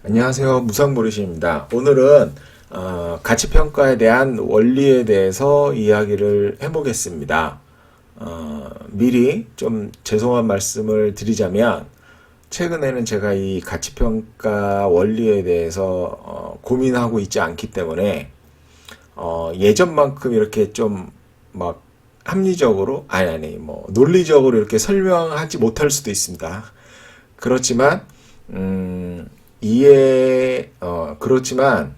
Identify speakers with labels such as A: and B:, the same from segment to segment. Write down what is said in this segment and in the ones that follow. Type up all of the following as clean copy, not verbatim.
A: 안녕하세요. 무상모르시입니다. 오늘은 가치평가에 대한 원리에 대해서 이야기를 해보겠습니다. 미리 좀 죄송한 말씀을 드리자면 최근에는 제가 이 가치평가 원리에 대해서 고민하고 있지 않기 때문에 예전만큼 이렇게 좀 막 합리적으로 논리적으로 이렇게 설명하지 못할 수도 있습니다. 그렇지만 그렇지만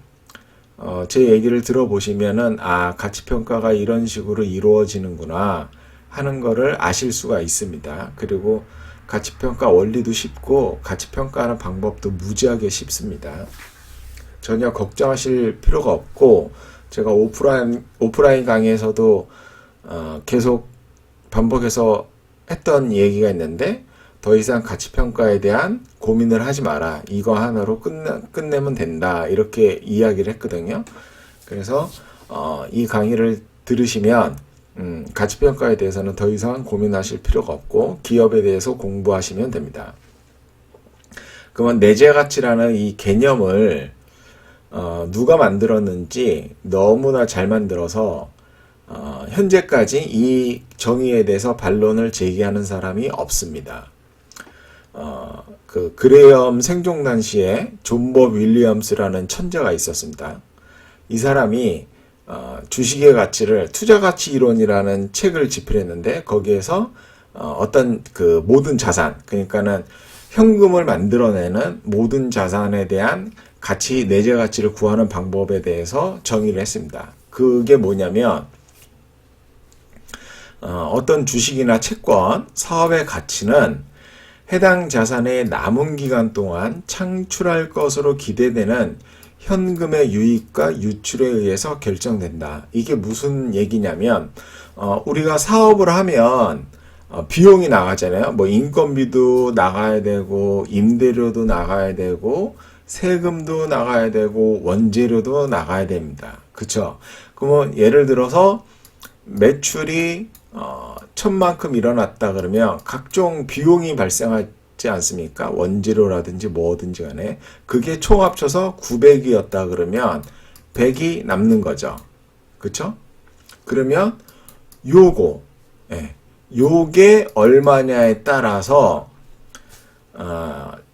A: 제 얘기를 들어보시면은 가치평가가 이런 식으로 이루어지는구나 하는 거를 아실 수가 있습니다. 그리고 가치평가 원리도 쉽고 가치평가하는 방법도 무지하게 쉽습니다. 전혀 걱정하실 필요가 없고, 제가 오프라인 강의에서도 계속 반복해서 했던 얘기가 있는데, 더 이상 가치평가에 대한 고민을 하지 마라. 이거 하나로 끝내면 된다. 이렇게 이야기를 했거든요. 그래서 이 강의를 들으시면 가치평가에 대해서는 더 이상 고민하실 필요가 없고 기업에 대해서 공부하시면 됩니다. 그러면 내재가치라는 이 개념을 누가 만들었는지 너무나 잘 만들어서 현재까지 이 정의에 대해서 반론을 제기하는 사람이 없습니다. 그레엄 생존난 시에 존 버 윌리엄스라는 천재가 있었습니다. 이 사람이 주식의 가치를 투자가치 이론이라는 책을 집필했는데, 거기에서 어떤 모든 자산, 그러니까는 현금을 만들어내는 모든 자산에 대한 가치, 내재 가치를 구하는 방법에 대해서 정의를 했습니다. 그게 뭐냐면 어떤 주식이나 채권, 사업의 가치는 해당 자산의 남은 기간 동안 창출할 것으로 기대되는 현금의 유입과 유출에 의해서 결정된다. 이게 무슨 얘기냐면 우리가 사업을 하면 비용이 나가잖아요. 뭐 인건비도 나가야 되고 임대료도 나가야 되고 세금도 나가야 되고 원재료도 나가야 됩니다. 그쵸? 그러면 예를 들어서 매출이 천만큼 일어났다 그러면 각종 비용이 발생하지 않습니까? 원재료라든지 뭐든지 간에. 그게 총 합쳐서 900이었다 그러면 100이 남는 거죠. 그쵸? 그러면 요게 얼마냐에 따라서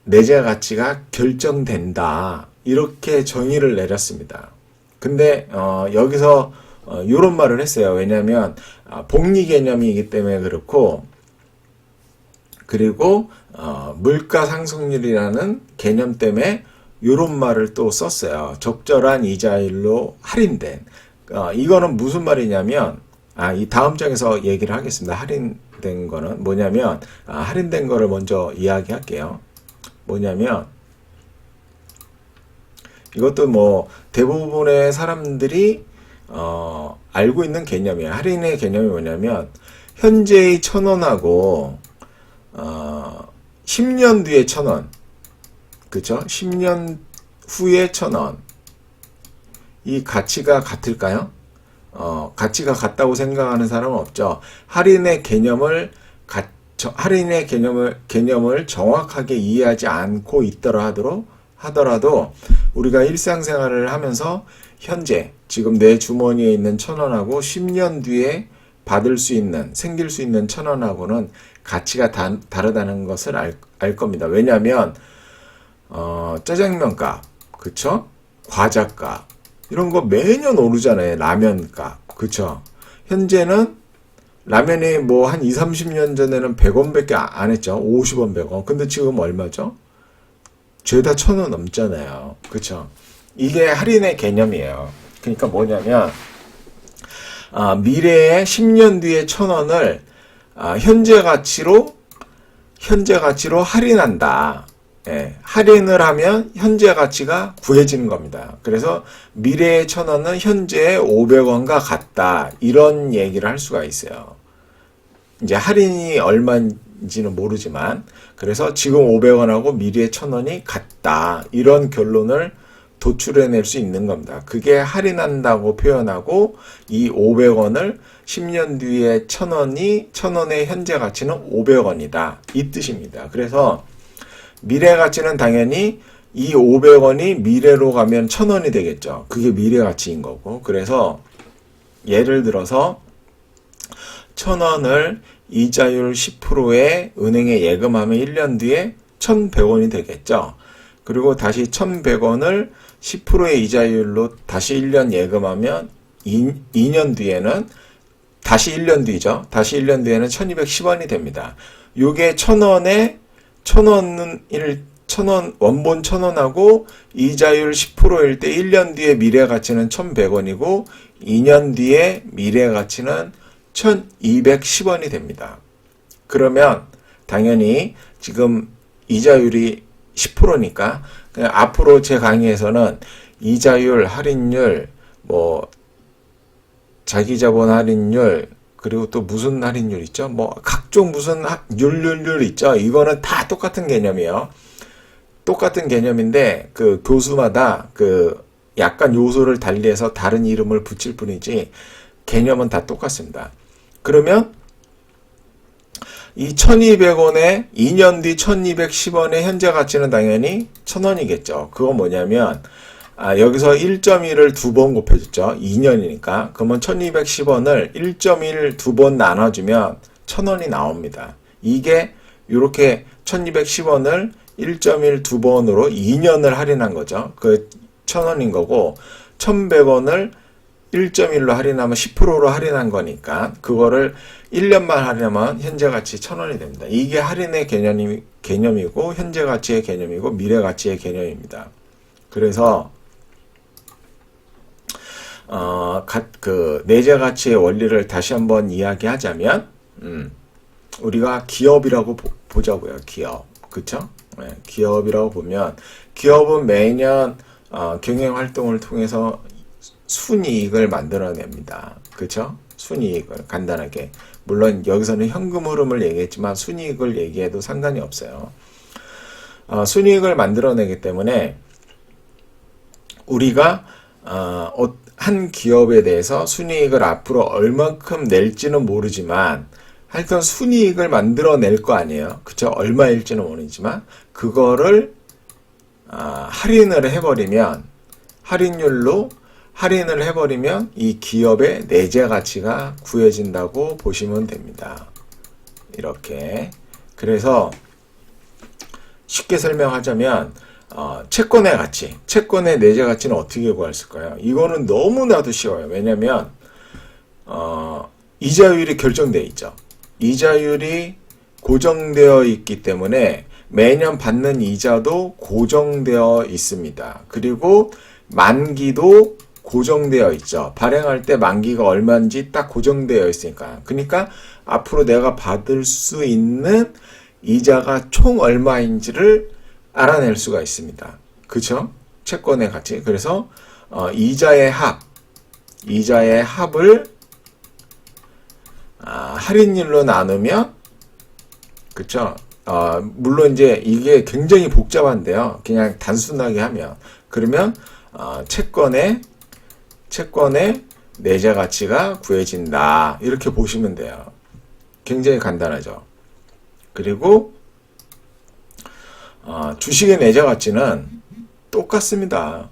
A: 내재 가치가 결정된다. 이렇게 정의를 내렸습니다. 근데 여기서 요런 말을 했어요. 왜냐하면 복리 개념이기 때문에 그렇고, 그리고 물가 상승률이라는 개념 때문에 요런 말을 또 썼어요. 적절한 이자율로 할인된. 이거는 무슨 말이냐면, 이 다음 장에서 얘기를 하겠습니다. 할인된 거는 뭐냐면, 할인된 거를 먼저 이야기할게요. 뭐냐면, 이것도 뭐 대부분의 사람들이 알고 있는 개념이에요. 할인의 개념이 뭐냐면, 현재의 1,000원하고 10년 뒤에 1,000원, 그쵸? 10년 후에 1,000원, 이 가치가 같을까요? 가치가 같다고 생각하는 사람은 없죠. 할인의 개념을 정확하게 이해하지 않고 있더라 하더라도 우리가 일상생활을 하면서 현재 지금 내 주머니에 있는 1,000원하고 10년 뒤에 생길 수 있는 1,000원하고는 가치가 다르다는 것을 알 겁니다. 왜냐하면 짜장면 값, 그쵸? 과자 값, 이런 거 매년 오르잖아요. 라면 값, 그쵸? 현재는 라면이 뭐 한 20, 30년 전에는 100원밖에 안 했죠. 50원, 100원. 근데 지금 얼마죠? 죄다 1,000원 넘잖아요. 그쵸? 이게 할인의 개념이에요. 그러니까 뭐냐면 미래의 10년 뒤에 1,000원을 현재 가치로 할인한다. 할인을 하면 현재 가치가 구해지는 겁니다. 그래서 미래의 1,000원은 현재의 500원과 같다. 이런 얘기를 할 수가 있어요. 이제 할인이 얼마인지는 모르지만, 그래서 지금 500원하고 미래의 1,000원이 같다. 이런 결론을 도출해낼 수 있는 겁니다. 그게 할인한다고 표현하고, 이 500원을 10년 뒤에 1,000원의 현재 가치는 500원이다. 이 뜻입니다. 그래서 미래 가치는 당연히 이 500원이 미래로 가면 1000원이 되겠죠. 그게 미래 가치인 거고. 그래서 예를 들어서 1000원을 이자율 10%에 은행에 예금하면 1년 뒤에 1100원이 되겠죠. 그리고 다시 1100원을 10%의 이자율로 다시 1년 예금하면 2년 뒤에는 다시 1년 뒤죠. 다시 1년 뒤에는 1210원이 됩니다. 요게 1000원에 1000원 원본 1000원하고 이자율 10%일 때 1년 뒤에 미래 가치는 1100원이고 2년 뒤에 미래 가치는 1210원이 됩니다. 그러면 당연히 지금 이자율이 10%니까 앞으로 제 강의에서는 이자율, 할인율, 뭐 자기자본 할인율, 그리고 또 무슨 할인율 있죠? 뭐 각종 무슨 율 있죠? 이거는 다 똑같은 개념이에요. 똑같은 개념인데 그 교수마다 그 약간 요소를 달리해서 다른 이름을 붙일 뿐이지 개념은 다 똑같습니다. 그러면 이 1200원에 2년 뒤 1210원의 현재 가치는 당연히 1000원이겠죠. 그건 뭐냐면 여기서 1.1을 두 번 곱해줬죠. 2년이니까. 그러면 1210원을 1.1 두 번 나눠주면 1000원이 나옵니다. 이게 이렇게 1210원을 1.1 두 번으로 2년을 할인한 거죠. 그 1000원인 거고 1100원을 1.1로 할인하면 10%로 할인한 거니까 그거를 1년만 할인하면 현재 가치 1000원이 됩니다. 이게 할인의 개념이고 현재 가치의 개념이고 미래 가치의 개념입니다. 그래서 그 내재 가치의 원리를 다시 한번 이야기하자면 우리가 기업이라고 보자고요. 기업. 그쵸? 네, 기업이라고 보면 기업은 매년 경영 활동을 통해서 순이익을 만들어냅니다. 그쵸? 순이익을 간단하게. 물론 여기서는 현금 흐름을 얘기했지만 순이익을 얘기해도 상관이 없어요. 순이익을 만들어내기 때문에 우리가 한 기업에 대해서 순이익을 앞으로 얼만큼 낼지는 모르지만 하여튼 순이익을 만들어낼 거 아니에요. 그쵸? 얼마일지는 모르지만 그거를 할인을 해버리면 할인율로 할인을 해버리면 이 기업의 내재 가치가 구해진다고 보시면 됩니다. 이렇게. 그래서 쉽게 설명하자면 채권의 가치, 채권의 내재 가치는 어떻게 구할 수 있을까요? 이거는 너무나도 쉬워요. 왜냐면 이자율이 결정되어 있죠. 이자율이 고정되어 있기 때문에 매년 받는 이자도 고정되어 있습니다. 그리고 만기도 고정되어 있죠. 발행할 때 만기가 얼마인지 딱 고정되어 있으니까. 그러니까 앞으로 내가 받을 수 있는 이자가 총 얼마인지를 알아낼 수가 있습니다. 그쵸? 채권의 가치. 그래서 이자의 합을 할인율로 나누면 그쵸? 물론 이제 이게 굉장히 복잡한데요. 그냥 단순하게 하면 그러면 채권의 내재 가치가 구해진다. 이렇게 보시면 돼요. 굉장히 간단하죠. 그리고 주식의 내재 가치는 똑같습니다.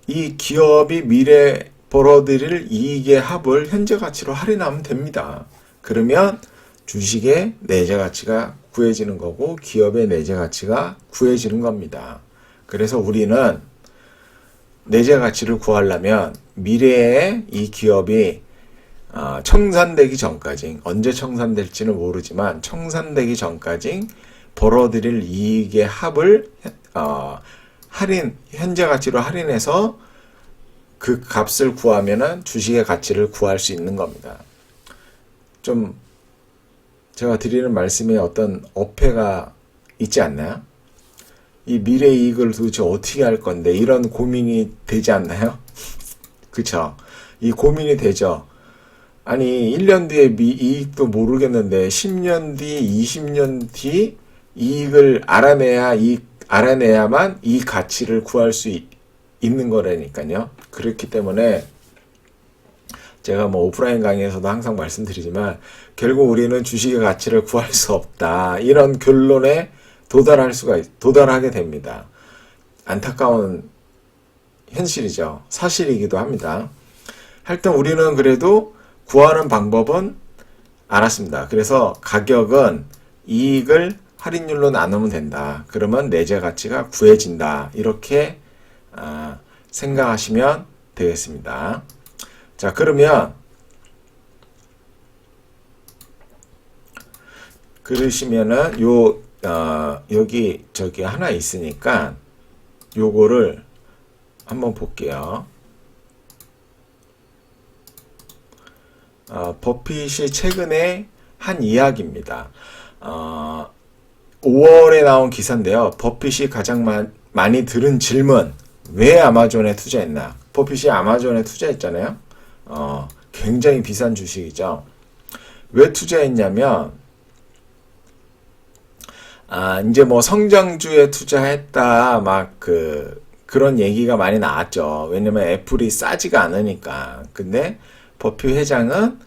A: 이 기업이 미래 벌어들일 이익의 합을 현재 가치로 할인하면 됩니다. 그러면 주식의 내재 가치가 구해지는 거고 기업의 내재 가치가 구해지는 겁니다. 그래서 우리는 내재 가치를 구하려면 미래에 이 기업이 청산되기 전까지 언제 청산될지는 모르지만 청산되기 전까지 벌어들일 이익의 합을 현재 가치로 할인해서 그 값을 구하면은 주식의 가치를 구할 수 있는 겁니다. 좀 제가 드리는 말씀에 어떤 어폐가 있지 않나요? 이 미래 이익을 도대체 어떻게 할 건데 이런 고민이 되지 않나요? 그쵸? 이 고민이 되죠. 아니 1년 뒤에 이익도 모르겠는데 10년 뒤, 20년 뒤 이익을 알아내야만 이 가치를 구할 수 있는 거라니까요. 그렇기 때문에 제가 뭐 오프라인 강의에서도 항상 말씀드리지만 결국 우리는 주식의 가치를 구할 수 없다. 이런 결론에 도달하게 됩니다. 안타까운 현실이죠. 사실이기도 합니다. 하여튼 우리는 그래도 구하는 방법은 알았습니다. 그래서 가격은 이익을 할인율로 나누면 된다. 그러면 내재 가치가 구해진다. 이렇게 생각하시면 되겠습니다. 자, 그러면 그러시면은 여기 저기 하나 있으니까 요거를 한번 볼게요. 버핏이 최근에 한 이야기입니다. 5월에 나온 기사인데요. 버핏이 가장 많이 들은 질문, 왜 아마존에 투자했나? 버핏이 아마존에 투자했잖아요. 굉장히 비싼 주식이죠. 왜 투자했냐면, 이제 뭐 성장주에 투자했다, 그런 얘기가 많이 나왔죠. 왜냐면 애플이 싸지가 않으니까. 근데 버핏 회장은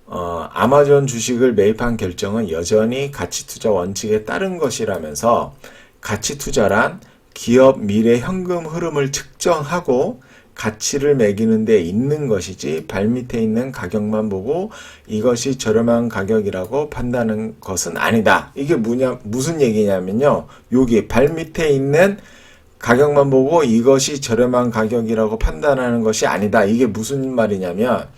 A: 아마존 주식을 매입한 결정은 여전히 가치 투자 원칙에 따른 것이라면서 가치 투자란 기업 미래 현금 흐름을 측정하고 가치를 매기는 데 있는 것이지 발밑에 있는 가격만 보고 이것이 저렴한 가격이라고 판단하는 것은 아니다. 이게 무슨 얘기냐면요. 여기 발밑에 있는 가격만 보고 이것이 저렴한 가격이라고 판단하는 것이 아니다. 이게 무슨 말이냐면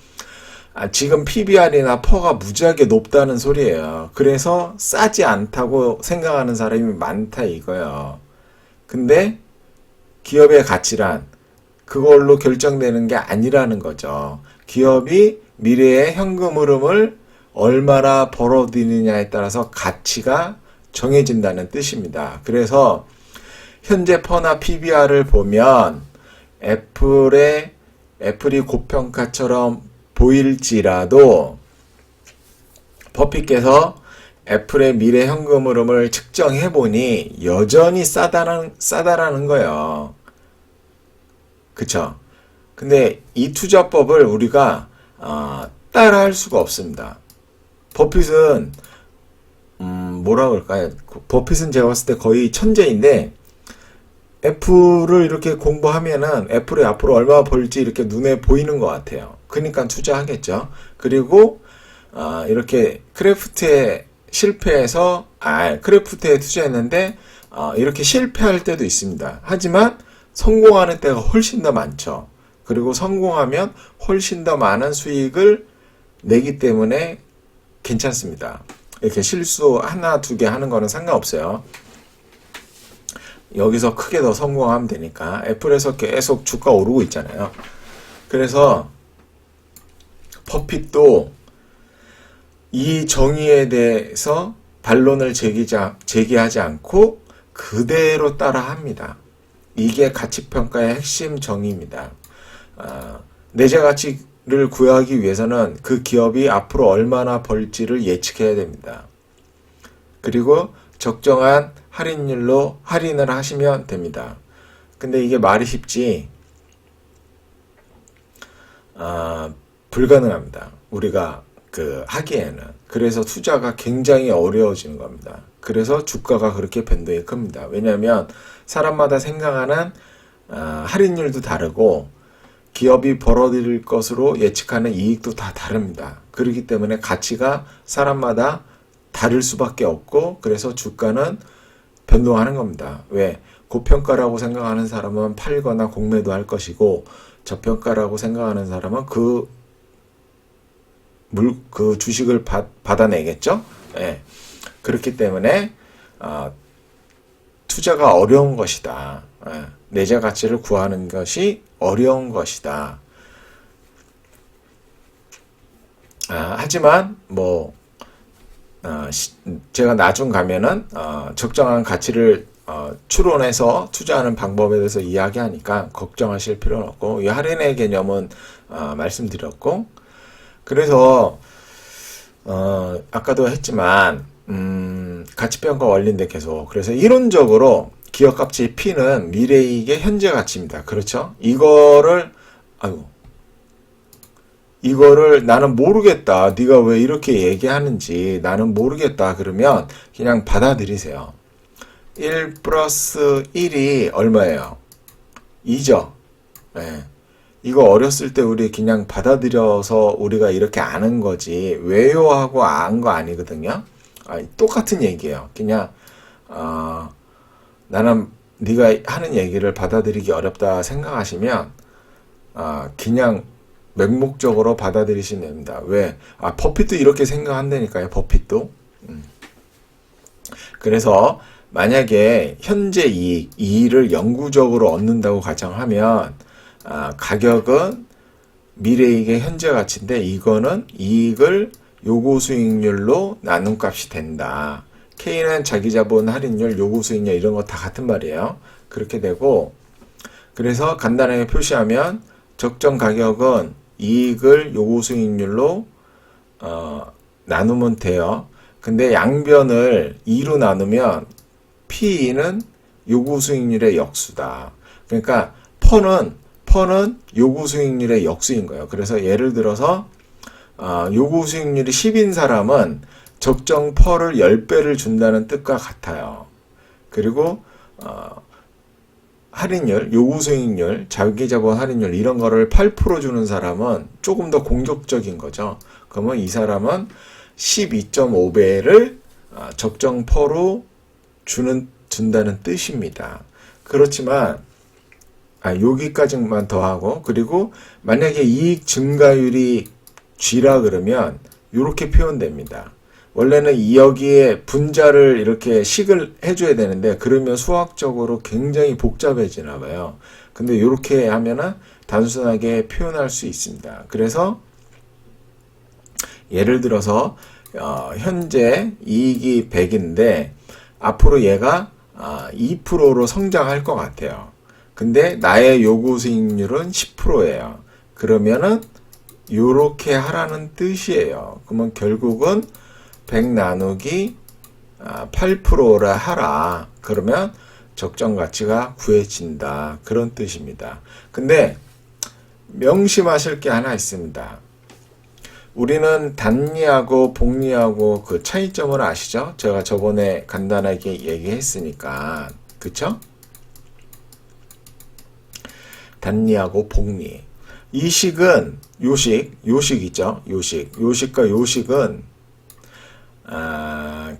A: 지금 PBR이나 퍼가 무지하게 높다는 소리예요. 그래서 싸지 않다고 생각하는 사람이 많다 이거예요. 근데 기업의 가치란 그걸로 결정되는 게 아니라는 거죠. 기업이 미래의 현금 흐름을 얼마나 벌어들이느냐에 따라서 가치가 정해진다는 뜻입니다. 그래서 현재 퍼나 PBR을 보면 애플이 고평가처럼 보일지라도 버핏께서 애플의 미래 현금 흐름을 측정해보니 여전히 싸다라는 거예요. 그쵸? 근데 이 투자법을 우리가 따라할 수가 없습니다. 버핏은 뭐라 그럴까요? 버핏은 제가 봤을 때 거의 천재인데 애플을 이렇게 공부하면은 애플이 앞으로 얼마 벌지 이렇게 눈에 보이는 것 같아요. 그러니까 투자하겠죠. 그리고 이렇게 크래프트에 실패해서 크래프트에 투자했는데 이렇게 실패할 때도 있습니다. 하지만 성공하는 때가 훨씬 더 많죠. 그리고 성공하면 훨씬 더 많은 수익을 내기 때문에 괜찮습니다. 이렇게 실수 하나 두 개 하는 거는 상관없어요. 여기서 크게 더 성공하면 되니까. 애플에서 계속 주가 오르고 있잖아요. 그래서 버핏도 이 정의에 대해서 반론을 제기하지 않고 그대로 따라합니다. 이게 가치평가의 핵심 정의입니다. 내재 가치를 구하기 위해서는 그 기업이 앞으로 얼마나 벌지를 예측해야 됩니다. 그리고 적정한 할인율로 할인을 하시면 됩니다. 근데 이게 말이 쉽지 불가능합니다. 우리가 하기에는. 그래서 투자가 굉장히 어려워지는 겁니다. 그래서 주가가 그렇게 변동이 큽니다. 왜냐하면 사람마다 생각하는 할인율도 다르고 기업이 벌어들일 것으로 예측하는 이익도 다 다릅니다. 그렇기 때문에 가치가 사람마다 다를 수밖에 없고 그래서 주가는 변동하는 겁니다. 왜? 고평가라고 생각하는 사람은 팔거나 공매도 할 것이고 저평가라고 생각하는 사람은 그 주식을 받아내겠죠? 예. 그렇기 때문에 투자가 어려운 것이다. 예. 내재 가치를 구하는 것이 어려운 것이다. 하지만 제가 나중 가면은 적정한 가치를 추론해서 투자하는 방법에 대해서 이야기하니까 걱정하실 필요는 없고 이 할인의 개념은 말씀드렸고 그래서 아까도 했지만 가치평가 원리인데 계속 그래서 이론적으로 기업 가치 P는 미래이익의 현재 가치입니다. 그렇죠? 이거를 나는 모르겠다. 네가 왜 이렇게 얘기하는지 나는 모르겠다. 그러면 그냥 받아들이세요. 1 플러스 1이 얼마예요? 2죠. 예. 이거 어렸을 때 우리 그냥 받아들여서 우리가 이렇게 아는 거지 왜요 하고 안 거 아니거든요. 똑같은 얘기예요. 그냥 나는 네가 하는 얘기를 받아들이기 어렵다 생각하시면 그냥 맹목적으로 받아들이시면 됩니다. 왜? 버핏도 이렇게 생각한다니까요. 버핏도. 그래서 만약에 현재 이익을 영구적으로 얻는다고 가정하면 가격은 미래이익의 현재 가치인데 이거는 이익을 요구수익률로 나눈 값이 된다. K는 자기자본 할인율, 요구수익률 이런 거 다 같은 말이에요. 그렇게 되고 그래서 간단하게 표시하면 적정 가격은 이익을 요구수익률로 나누면 돼요. 근데 양변을 2로 나누면 P는 요구수익률의 역수다. 그러니까 퍼는 요구수익률의 역수인 거예요. 그래서 예를 들어서 요구수익률이 10인 사람은 적정 퍼를 10배를 준다는 뜻과 같아요. 그리고 할인율, 요구수익률, 자기자본 할인율 이런 거를 8% 주는 사람은 조금 더 공격적인 거죠. 그러면 이 사람은 12.5배를 적정 퍼로 준다는 뜻입니다. 그렇지만 여기까지만 더 하고 그리고 만약에 이익 증가율이 G라 그러면 이렇게 표현됩니다. 원래는 여기에 분자를 이렇게 식을 해줘야 되는데 그러면 수학적으로 굉장히 복잡해지나 봐요. 근데 이렇게 하면은 단순하게 표현할 수 있습니다. 그래서 예를 들어서 현재 이익이 100인데 앞으로 얘가 2%로 성장할 것 같아요. 근데 나의 요구 수익률은 10%예요. 그러면은 요렇게 하라는 뜻이에요. 그러면 결국은 100 나누기 8%라 하라. 그러면 적정 가치가 구해진다. 그런 뜻입니다. 근데 명심하실 게 하나 있습니다. 우리는 단리하고 복리하고 그 차이점을 아시죠? 제가 저번에 간단하게 얘기했으니까. 그쵸? 단리하고 복리. 이 식은 요식 있죠? 요식과 요식은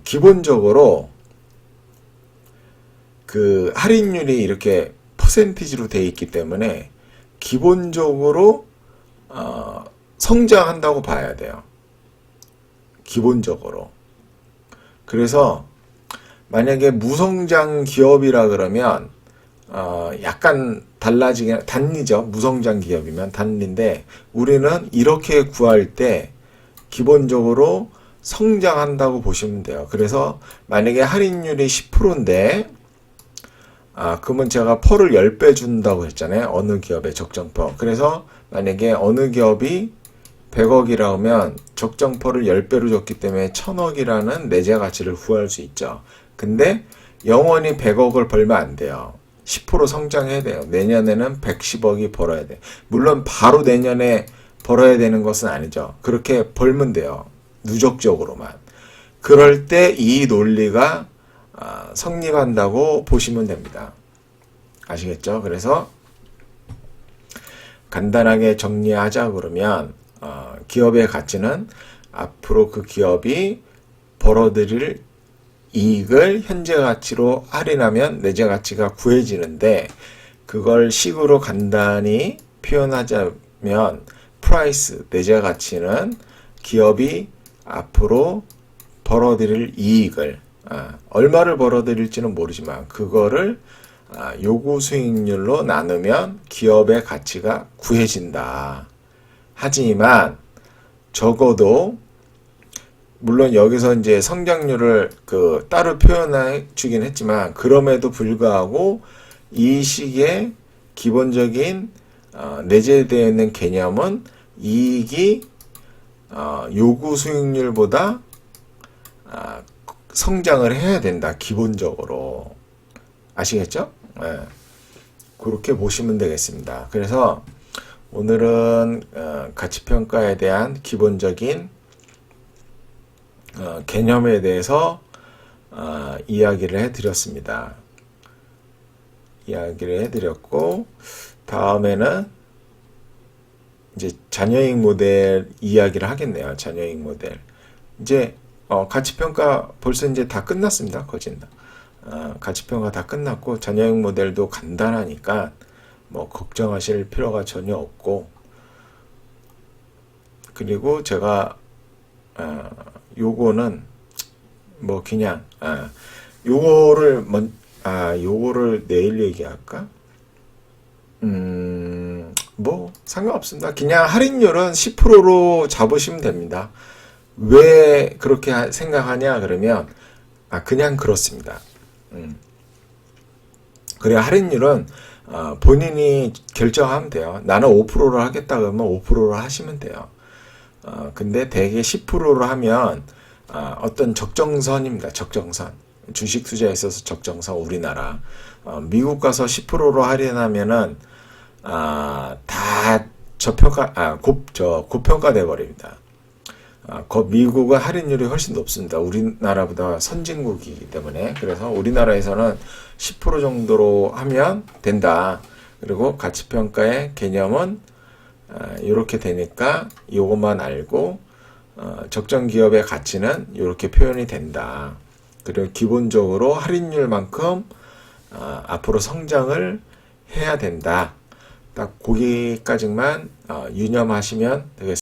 A: 기본적으로 그 할인율이 이렇게 퍼센티지로 되어 있기 때문에 기본적으로 성장한다고 봐야 돼요. 기본적으로. 그래서 만약에 무성장 기업이라 그러면 약간 달라지긴 단리죠. 무성장 기업이면 단리인데 우리는 이렇게 구할 때 기본적으로 성장한다고 보시면 돼요. 그래서 만약에 할인율이 10%인데 그러면 제가 퍼를 10배 준다고 했잖아요. 어느 기업의 적정퍼. 그래서 만약에 어느 기업이 100억이라 하면 적정퍼를 10배로 줬기 때문에 1000억이라는 내재 가치를 구할 수 있죠. 근데 영원히 100억을 벌면 안 돼요. 10% 성장해야 돼요. 내년에는 110억이 벌어야 돼. 물론 바로 내년에 벌어야 되는 것은 아니죠. 그렇게 벌면 돼요. 누적적으로만. 그럴 때 이 논리가 성립한다고 보시면 됩니다. 아시겠죠? 그래서 간단하게 정리하자 그러면 기업의 가치는 앞으로 그 기업이 벌어들일 이익을 현재 가치로 할인하면 내재 가치가 구해지는데 그걸 식으로 간단히 표현하자면 프라이스, 내재 가치는 기업이 앞으로 벌어들일 이익을 얼마를 벌어들일지는 모르지만 그거를 요구 수익률로 나누면 기업의 가치가 구해진다. 하지만 적어도 물론 여기서 이제 성장률을 따로 표현해 주긴 했지만 그럼에도 불구하고 이 시기에 기본적인 내재되어 있는 개념은 이익이 요구 수익률보다 성장을 해야 된다. 기본적으로. 아시겠죠? 네. 그렇게 보시면 되겠습니다. 그래서 오늘은 가치평가에 대한 기본적인 개념에 대해서 이야기를 해드렸습니다. 이야기를 해드렸고, 다음에는 이제 자녀익 모델 이야기를 하겠네요. 자녀익 모델. 이제 가치평가 벌써 이제 다 끝났습니다. 거진 가치평가 다 끝났고 자녀익 모델도 간단하니까 뭐 걱정하실 필요가 전혀 없고, 그리고 제가 요거는 뭐 그냥 요거를 내일 얘기할까? 뭐 상관없습니다. 그냥 할인율은 10%로 잡으시면 됩니다. 왜 그렇게 생각하냐 그러면 그냥 그렇습니다. 그래야 할인율은 본인이 결정하면 돼요. 나는 5%를 하겠다 그러면 5%를 하시면 돼요. 근데 대개 10%로 하면 어떤 적정선입니다. 적정선. 주식 투자에 있어서 적정선 우리나라. 미국 가서 10%로 할인하면은 다 고평가돼 버립니다. 미국은 할인율이 훨씬 높습니다. 우리나라보다 선진국이기 때문에. 그래서 우리나라에서는 10% 정도로 하면 된다. 그리고 가치평가의 개념은 이렇게 되니까 이것만 알고 적정 기업의 가치는 이렇게 표현이 된다. 그리고 기본적으로 할인율만큼 앞으로 성장을 해야 된다. 딱 거기까지만 유념하시면 되겠습니다.